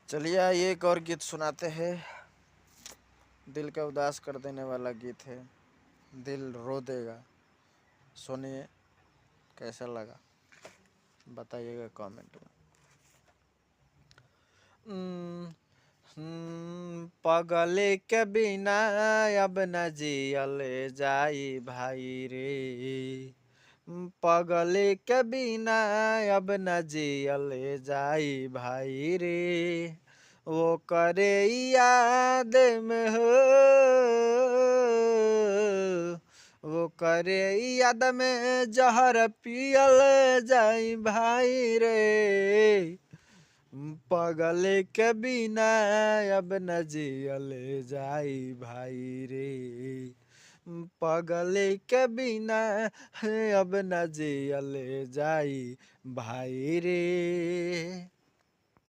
चलिए आइए एक और गीत सुनाते हैं। दिल का उदास कर देने वाला गीत है, दिल रो देगा। सुनिए कैसा लगा, बताइएगा कमेंट में। पगले के बिना अब न जियल जाई भाई रे। पगले के बिना अब न जियल जाई भाई रे। वो करे याद में हो, वो करे याद में जहर पियल जाई भाई रे। पगले के बिना अब न जियल जाई भाई रे। पगले के बिना अब न जियल जाई भाई रे।